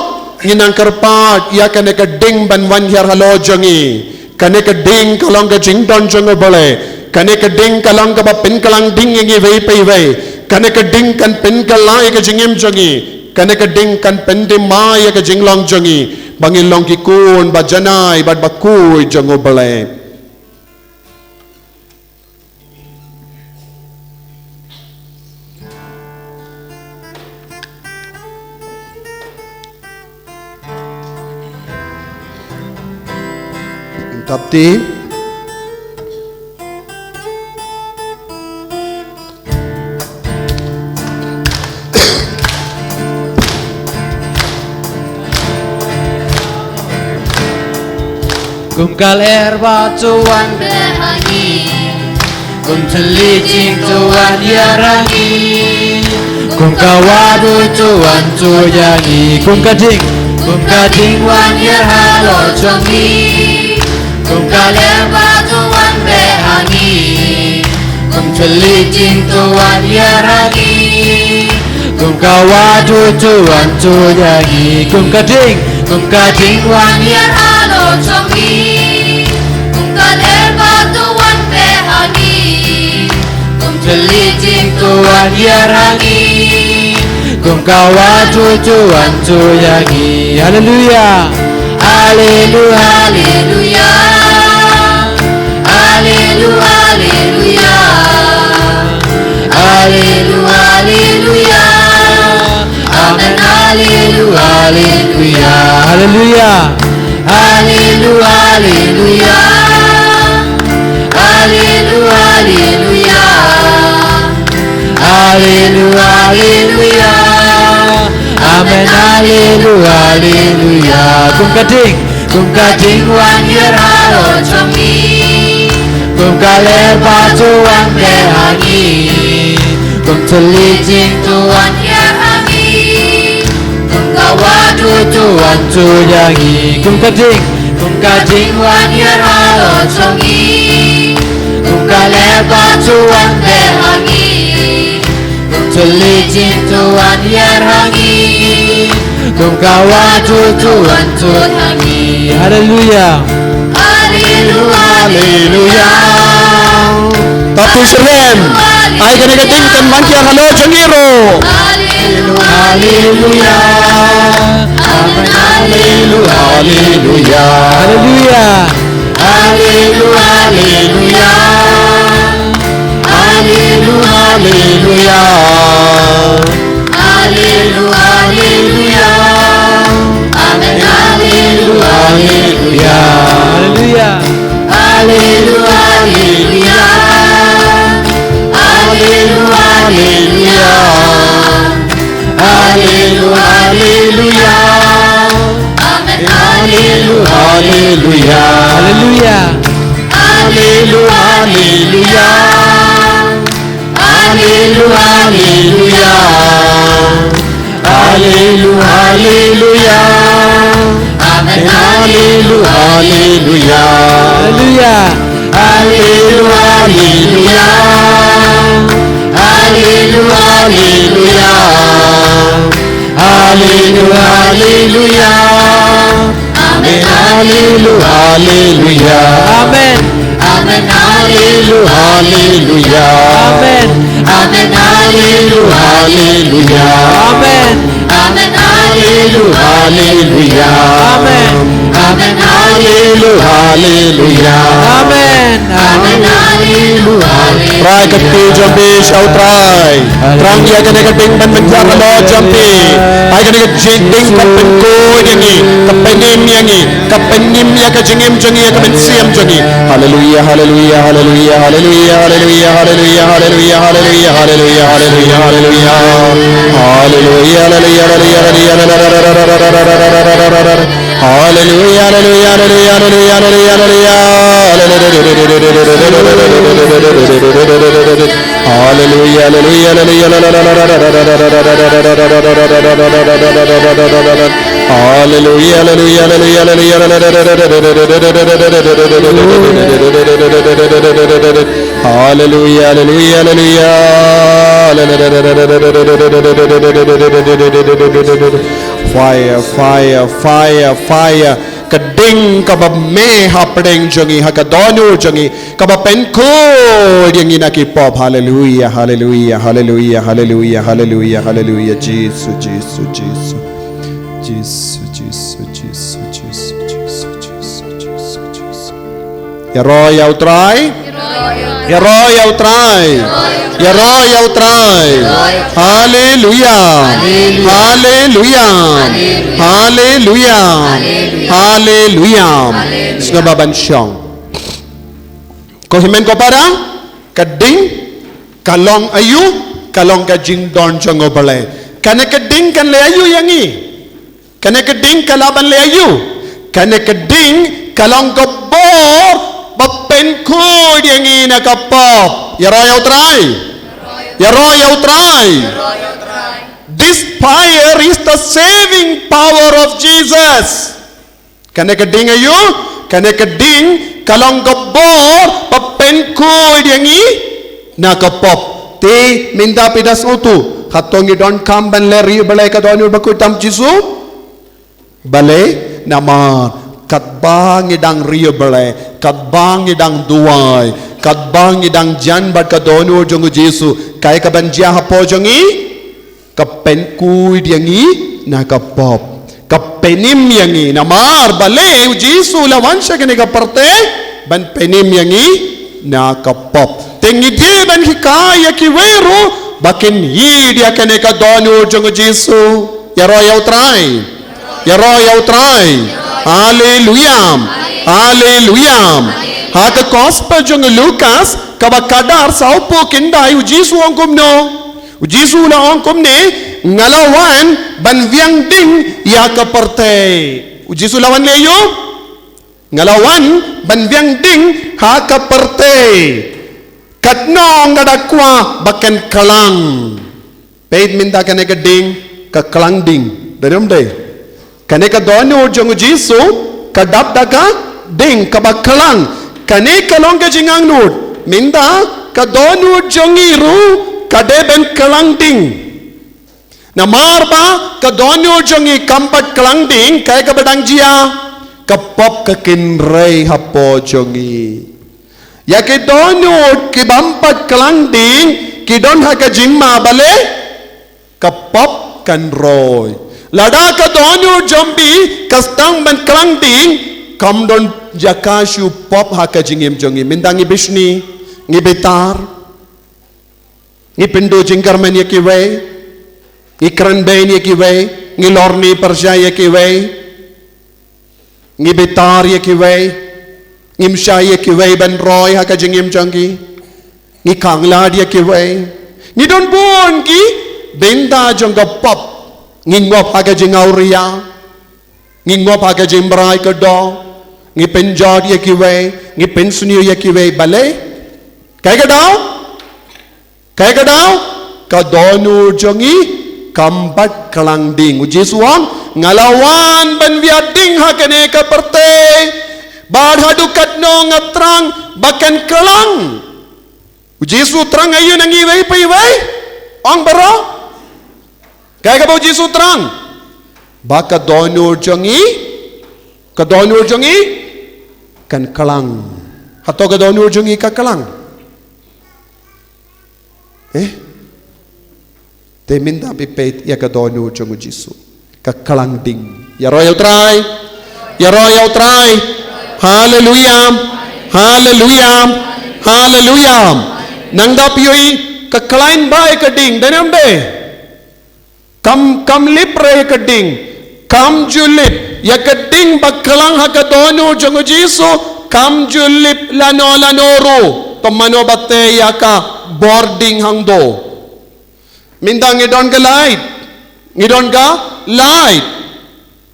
nginang karpat ya kane kading ban wan hyar halo jongi kane kading kalong kajing don jongo bale kane kading kalong ka pin kalang ding ngi vei pei vei kane ka ding kan pen ka lai ka jingim jongi kane ka ding kan pen de mai ka jinglong jongi bangin long ki kun ba janai ba bakui jongo bale tapti Kum kal erba cuan Behangi Kum celicing cuan yarangi Kum kawadu cuan cuyangi Kum kading wan yar halo jongi Kum kal erba cuan behangi Kum celicing cuan yarangi Kum kawadu cuan cuyangi Kum kading wan yar Halo Chongi Kung kalerba tuwan behangi Kung celicing tuan yarangi Kum kawadu cuan cuyangi Haleluya Haleluya Haleluya Haleluya Haleluya Haleluya Haleluya Amen Haleluya Haleluya Haleluya Haleluya Haleluya Haleluya Haleluya Haleluya Haleluya Amen Haleluya Haleluya Kum kading wan yar halo Chongi Kum kaler batuan behangi Kum celicing tuan Yahangi Kung kawadu tuan cuyangi Kum kading wan yar halo Chongi Kum kaler batuan behangi Kung celicing tuan yarangi Kum kawadu tuan cuyangi Haleluya Haleluya haleluya tapi serem ay kane ka ding kan man hyar halo jongiro Haleluya Haleluya Amen Haleluya Haleluya Haleluya Haleluya Haleluya Haleluya Haleluya Haleluya Haleluya Amen Haleluya Haleluya Haleluya Haleluya Haleluya Haleluya Haleluya Haleluya Amen Haleluya Haleluya Haleluya Haleluya Haleluya Haleluya Haleluya Haleluya Amen Haleluya Haleluya Haleluya Haleluya Haleluya Haleluya Haleluya Haleluya Amen Haleluya Haleluya Amen Amen Haleluya Haleluya Amen Amen Haleluya Haleluya Amen Amen Haleluya Haleluya Amen Amen Haleluya Hallelujah. Amen. Amen. Hallelujah. Try kati jambi shout try. Trang ya kene kating ban menjar lo jambi. Ai kene jending kapen ko yangi. Kapenim yangi. Kapenim ya kajengem jangi ya kapen siam jangi. Hallelujah. Hallelujah. Hallelujah. Hallelujah. Hallelujah. Hallelujah. Hallelujah. Hallelujah. Hallelujah. Hallelujah. Hallelujah. Hallelujah. Hallelujah. Hallelujah. Fire, fire, fire, fire. Kading kabab me hapdeng jangi hakadonu jangi kabab penko yangi nakipop. Hallelujah, hallelujah, hallelujah, hallelujah, hallelujah, hallelujah. Jesus, Jesus, Jesus, Jesus, Jesus, Jesus, Jesus, Jesus, Jesus, Jesus, Jesus. Yaroy outray, yaroy outray, yaroy outray. Hallelujah, hallelujah, hallelujah, hallelujah. Nga babansyong. Kohimen ko para kading kalong ayu kalong kajing don jango bale. Kane kading kan le ayu yangi. Kane kading kalaban le ayu. Kane kading kalong kabor bapen ko yangi nakapop. Yaroy outray. Yaroy outray. This fire is the saving power of Jesus. Kanekading ayu, kanekading kalong kabor papen ko yangi nakapop. Te minda pidas utu. Hatongi don kamban leri balay kadonu bakutam Jisu. Balay naman katbang idang riyo balay, katbang idang duway, katbang idang jan bat kadonu jongu Jisu. Kay kabanjia hapo jongi kapen kuy yangi nakapop. Kapenim yangi namar bale Jisu lawan siya kini kaparte ban penim yangi nakapop. Tengidi ban hikaya kiwero bakin hidia kini kadonu jongo Jisu. Yaroy outray, yaroy outray. Hallelujah, hallelujah. Haka gospel jongo Lucas kabakadar sa upo kinday Jisu ang kumno. Jisu la ong kumne ngalawan banviang ding ya kaparte. Jisu lawan leyo ngalawan banviang ding ha kaparte. Katno ngadakwa baken kalang. Paid minta kane ka ding ka kalang ding. Danom day. Kane ka dono jong Jisu kadap daga ding kabakalang. Kane kalong ka jingang nod. Minta ka dono jong iru kadeben kalang ding. Namarba kadonyo jongi kampat kalang ding kay kabadang jia kapop kakinray hapo jongi. Ya kadonyo kibampat kalang ding kidon hakajimma bale kapop kanroy. Lada kadonyo jombi kastang ban kalang ding kamdon jakashu pop hakajingim jongi. Mindangi bishni ngibitar ni pindo jingkarmen yakiwe, ni kranbain yakiwe, ni lorni persya yakiwe, ni bitar yakiwe, ni msha yakiwe ben roy haka jingim jangi, ni kanglad yakiwe, ni don bon ki benda jangga pop, ni ngop haka jingauria, ni ngop haka jimbrai kado, ni penjod yakiwe, ni pensuni yakiwe bale, kaya kadao? Kaya kadao kadonu jongi kambat kalang ding ujisuang ngalawan ban viading hakane kaperte badhadu katno ngatrang bakan kalang ujisu terang ayu nang iwai pa iwai ong baro kaya ka ujisu terang baka donu jongi kan kalang hato kadonu jongi ka kalang te minda pipet ya kadonu jongu Jisu ka kalang ding yaroy outray Hallelujah. Hallelujah. Hallelujah. Nanggap yui kekelain baik keding dan ambe. Kam lipre keding. Kam julip ya keding bakalang hakadonu jongo Jisu kam julip lanoru tomano bate ya ka boarding hangdo. Minda ngidon ka light. Ngidon ka light.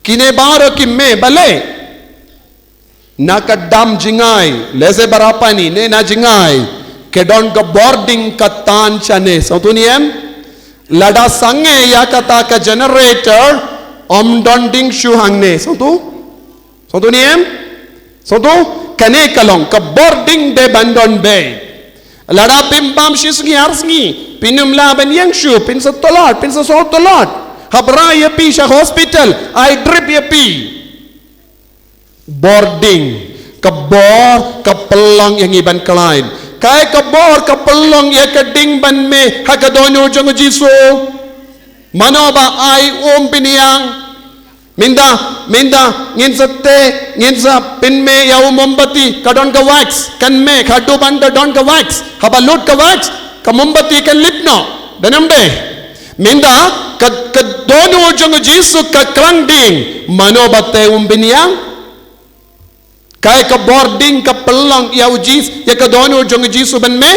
Kine baro kimme bale. Nakadam jingay. Lese barapani ne na jingay. Kedon ka boarding katan chane. Sautu niyem. Lada sange ya kata ka generator. Om ding shu hangne. Sautu niyem. Sautu kane kalong ka boarding de bandon bay. Lada pimpam shisgi harsgi. Pinum laban yang shu. Pinsa tolot. Pinsa sol tolot. Habra ya pi sa hospital. I drip ya pi. Boarding. Kebor kepelong yang iban kelain. Kai kebor kepelong ya keding ban me. Hakadonyo jong Jisu. Mano ba ay piniang. Minda ngin sa pinme ya mombati kadon ka wax kan me khadu banda don ka wax habalut ka wax ka mombati kan lipno danamde minda ka dono jong Jisu ka krangding mano bate biniang kai ka boarding ka pelong ya ujis ya ka dono jong Jisu ban me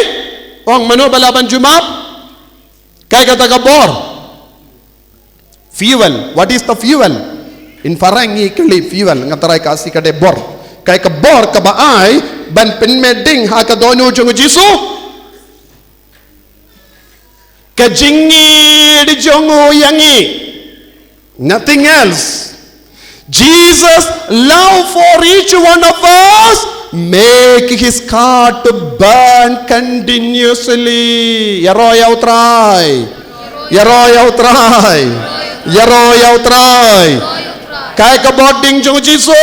ong mano balaban jumap kai ka ta bor fuel. What is the fuel? In farangi kali fuel ngatarai kasih kade bor kai ka bor ka baai ban penmeding ha ka dono jong Jisu ka jingi di jongo yangi nothing else. Jesus love for each one of us make his heart to burn continuously. Yaro yaw try kai ka boarding jong Jisu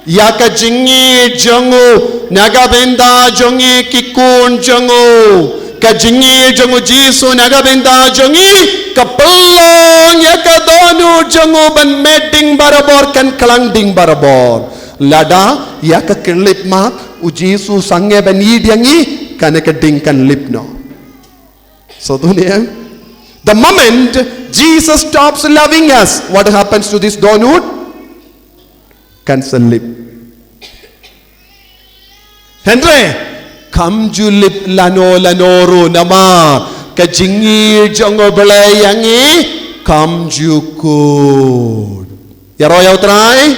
ya ka jingi jongu naga benda jongi kikun jongu ka jingi jongu Jisu naga benda jongi ka pelong ya ka donu jongu ban medding barabor kan kelanding barabor lada ya ka kelip mak u Jisu sange ban yidiangi kan ka ding kan lipno. So dunia the moment Jesus stops loving us, what happens to this donut? Cancel lip. Henry, kam julip lanoro nama kajingi jongo belayangi kam jukud. Yaro yaw try.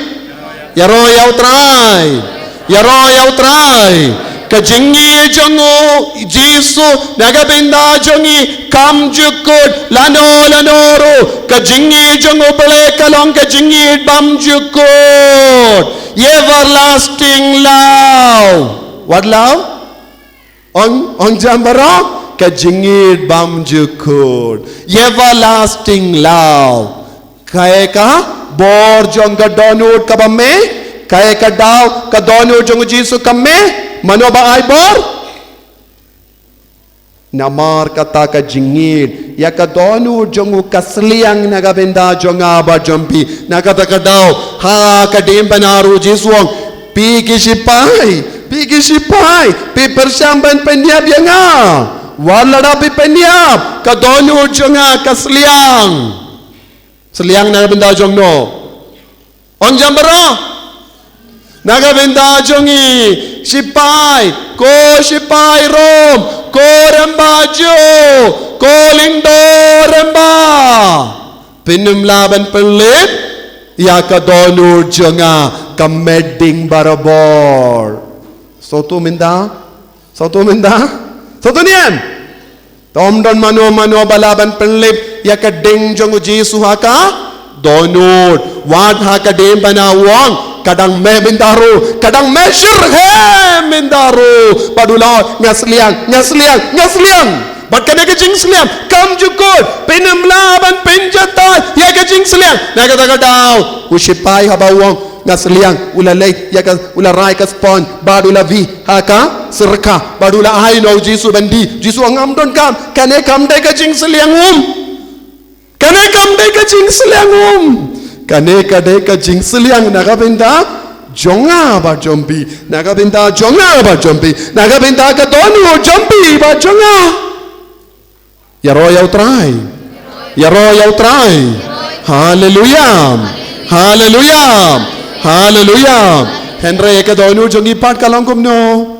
Kajingi jongo Jisu nagabinda jongi kam jukud lanoro kajingi jongo bele kalong kajingi bam jukud everlasting love. What love? On jambara kajingi bam jukud everlasting love. Kaya ka bor jong ka donut ka bamme kaya ka daw ka donut jong Jisu kamme mano ba ay bor? Namar kata ka jingid ya ka donu jongu kasliang nagabenda jonga ba jompi nakata ka daw ha ka dim banaru Jisuang pigi sipai pi persamban penyap yanga walada pi penyap ka donu jonga kasliang seliang nagabenda jongno on jambara nagabenda jongi sipai rom ko rembajo ko lingdo remba pinum laban pelit ya ka donur jonga ka medding barabor soto minda nian tom don mano balaban pelit ya ka ding jongu Jisu haka donur wad haka dem banawang kadang me bindaru kadang me syirhe bindaru padula ngasliang bat kena kejing sliang kam jukut pinam laban penjata ya kejing sliang naga daw usipai habawang ngasliang ulalay ya ka ularai ka spon badula vi haka serka badula ai no Jisu bandi Jisu angam don kam kane kam dai kejing sliang kane ka deka jing seliang naga benda jonga ba jompi nakabinta jonga ba jompi nakabinta ka donu jompi ba jonga yaro yau try hallelujah hallelujah hallelujah henry ka donu jongi pat kalong kumno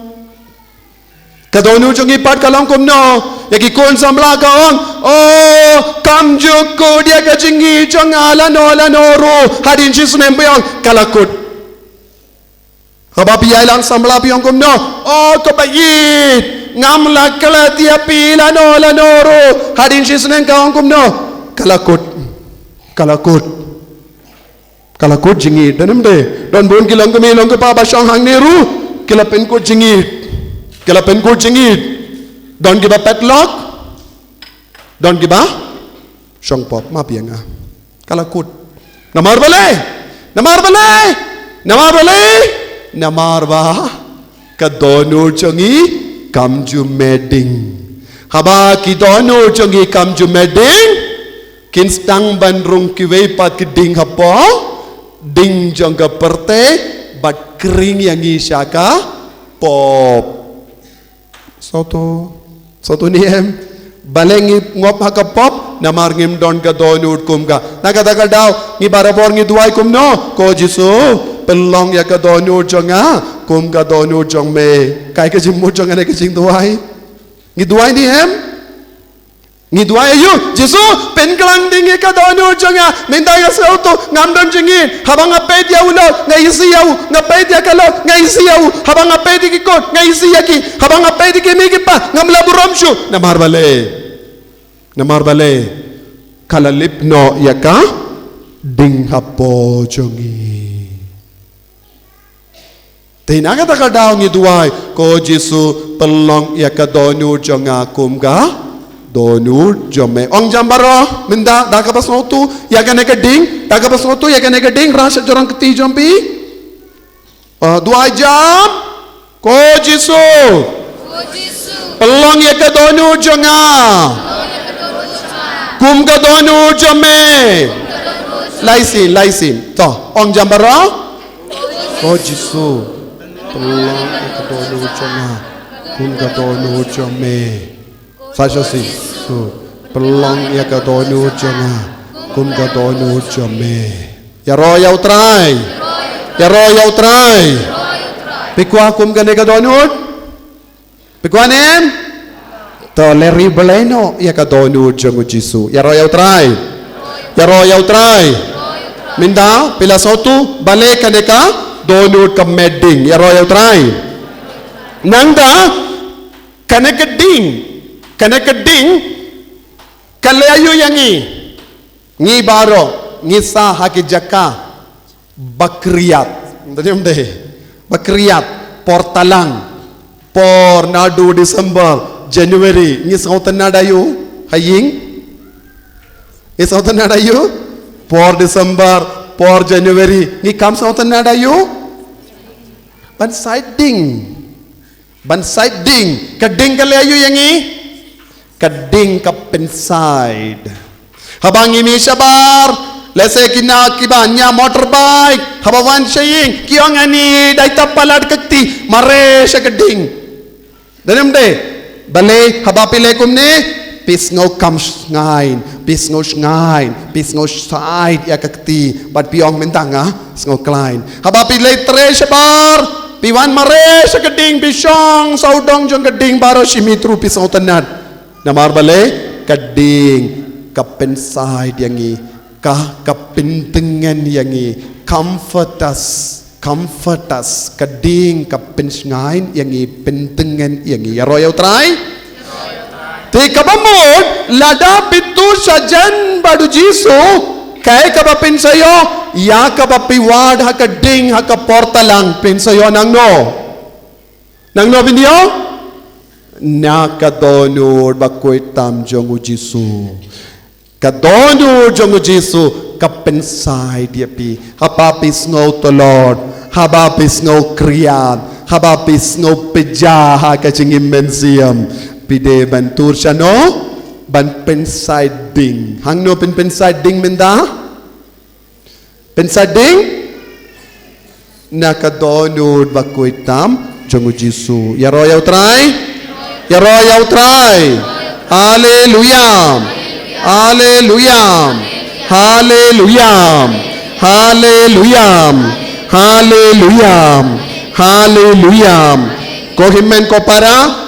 kadonu jongi pat kalong kumno yaki kon samla ka ong oh kam juko dia ka jingi jonga la no ro hadin Jesus name payong kalakut haba piyai lang samla piyong kumno oh kabayit ngam la kala dia pi la no ro hadin Jesus name ka ong kumno kalakut jingi danam de don bon kilang kami long ka pa ba syang hang neru kilapen ko jingi don't give a padlock don't give a syang pop ma pianga kalakut namar ba kadonu chongi kamju meding haba ki donu chongi kamju meding kinstang bandrung kiwei pat kiding hapo ding jongga perte bat kring yang isaka pop Soto ni balengi ngop haka pop namar ngim don ka donut kum ka nakatagal daw ngi barabor ngi duai kum no ko jisu pelong ya ka donut jonga kum ka donut jong me kai ka jim mo jonga ne ka jing duai ngi duai ni ngi duai yu jisu pen klang ding ka donut jonga minta ya soto ngam don jingin habang apet ya ulo ngai isi ya ngapet ya kalo ngai isi ya habang apet ki kot ngai isi ya ki habang apet ki mi ki pa ngam laburam shu namar bale kalalip no ya ka ding hapo jongi tinaga ta ka daw ngi duai ko jisu pelong ya ka donut jonga kum ka donut jome ong jambaro minda daga pasnotu ya ka ding rasa jorang keti jompi dua jam ko jisu pelong ya ka donut jonga kum ka donut jome laisin to ong jambaro ko jisu pelong ya ka donut jonga kum ka donut jome Sajosi, pelong ya ka donu jonga, kum ka donu jome. Ya royal try. Pikwa kum ka ne ka donut. Pikwa nem. To leri beleno ya ka donut jongu jisu. Ya royal try. Minda pila sotu balik ka ne ka donut ka medding. Ya royal try. Nangda kaneka ding kalayo yangi ngi baro ngi sa haki jaka bakriyat portalang por nadu December January ngi sautan nadayu haying ngi sautan nadayu por December por January ngi kam sautan nadayu ban siding kading kalayo yangi kading ka penside habang imi sabar lese kina kibanya motorbike habawan saying kiyong ani daita palad kakti mare sa kading danam de bale habapile kumne pisngo comes ngain pisngo side ya kakti but piong mentanga sngo klein habapile tre sabar piwan mare sa kading pisong saudong jong kading baro simitru pisong tanad namar bale kading kapenside yangi kapintengan yangi comfort us kading kapensngain yangi pentengan yangi ya royal try te kabamod lada pitu sajan badu jisu kai kabapensayo ya kabapiwad hakading hakaportalang pensayo nangno binyo nakadonur bakoy tam jongu jisu kadonur jongu jisu kapensai dia pi habapis no to Lord habapis no kriyan habapis no pejaha kachingim mensiam pide bantur siya no ban pensai ding hangno pensai ding menda pensai ding nakadonod bakuitam jongu Jisu. Ya royal try. Ya royal try. Hallelujah. Hallelujah. Hallelujah. Hallelujah. Hallelujah. Hallelujah. Kohimen ko para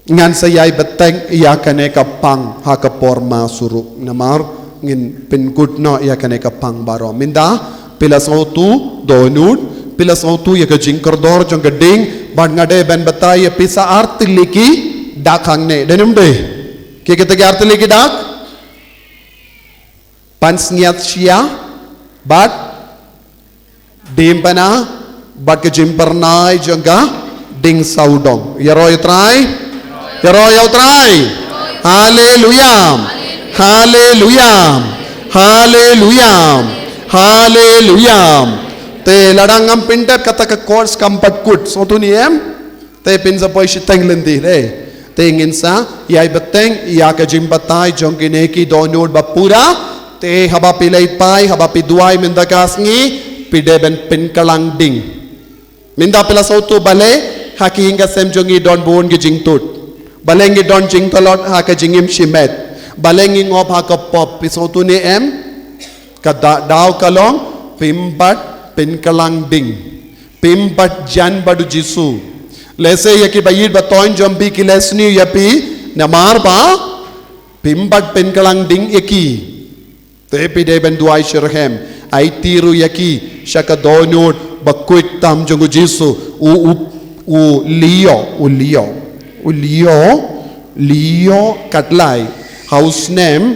ngan sayay beteng iya kane kapang hakaporma suruk namar ngin pengud no iya kane kapang baro minda pilas autu donut pilas autu ya ka jingkordor jong geding bad ngade ben batay pisa artiliki dakang ne denum de ke kita artiliki dak pansniat sia bad dimpana bad ke jimpernai jongga ding saudong ya roy try. Ya royal try. Hallelujah. Hallelujah. Hallelujah. Hallelujah. Te ladangam pindap kata ke course kampat kut. So tu ni te pinza poi shiteng lendi re. Te nginsa yai beteng ya ka jimbatai jongkine ki donod bapura te haba pilai pai haba piduai mendakas ngi pide ben pinkalang ding. Minda pila sautu bale haki hinga sem jongi don buon gi jingtut. Balengi don jing talot ha ka jingim shimet balengi ngop ha ka pop pisotu ni ka daw kalong pimbat pinkalang ding pimbat jan badu Jisu lese yaki bayid batoin jombi ki lesni yapi namar ba pimbat pinkalang ding yaki te pide ben duai shirhem ai tiru yaki shaka donut bakuit tam jongu Jisu u Leo katlai house name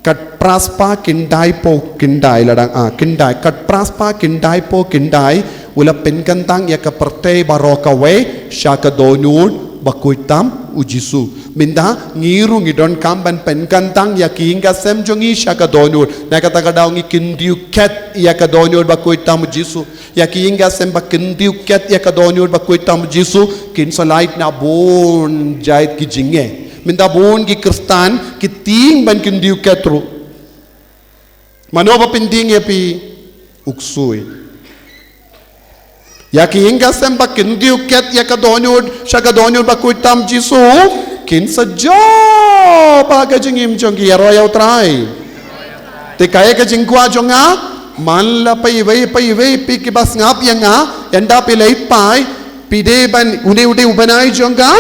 kat praspa kindai po kindai ladang kindai kat praspa kindai po kindai ula penkantang ya kaperte barokawe shaka donut bakuitam ujisu minda ngiru ngidon kamban penkantang ya kiinga sem jongi shaka donut nakataka daw ngi kindiu ket ya ka donut bakuitam ujisu ya kiinga sem bakindiu ket ya ka donut bakuitam ujisu kin salait na bon jait ki jinge minda bon ki kristan ki ting ban kindiu ketru manoba pinding ya pi uksui ya kiinga sem bakindiu ket ya ka donut shaka donut bakuitam Jisu kin sajo pa ka jingim jongi ya royal try te kaya ka jingkwa jonga man la pai vei pi ki bas ngap yang enda pi lei pai pide ban ude ubanai jonga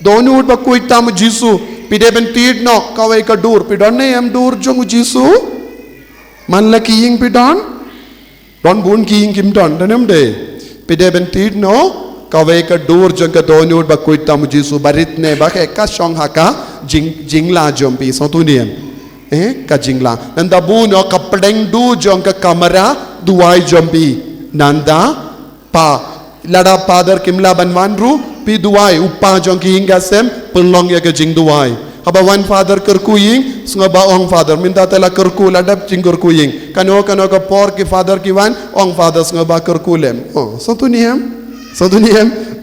donut bakuitam Jisu pide ban tid no kawai ka dur pidon ne dur jongu Jisu man la kiing pidon don bun kiing kim don danem de pide ban tid no kawai ka dur jonga donut bakuitam Jisu barit ne ba ka shong haka jingla jompi so tu niem ka jingla nanda bu no kapdeng du jong ka kamera duai jompi nanda pa lada father kimla banwan ru pi duai upa jong ki hinga sem pelong ya ka jing duai haba one father kerkuying sunga ba ong father minta tela kerku ladap jing kerkuying kano ka por ki father ki wan ong father sunga ba kerkulem oh so tu niem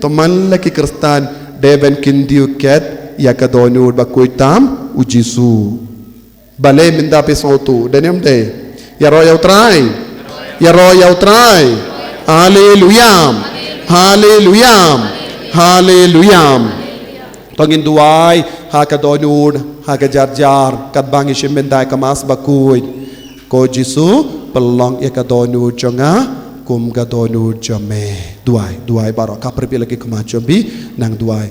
to man la ki kristan deben kindiu ket ya ka donut bakuitam ujisu bale minda pe sotu denem de ya royal try hallelujah hallelujah hallelujah pangin duai ha ka donut ha ka jar kat bangi shimendai kamas bakuit ko Jisu pelong ya ka donut jonga kum ka donut jome duai baro ka perpi lagi kemacombi nang duai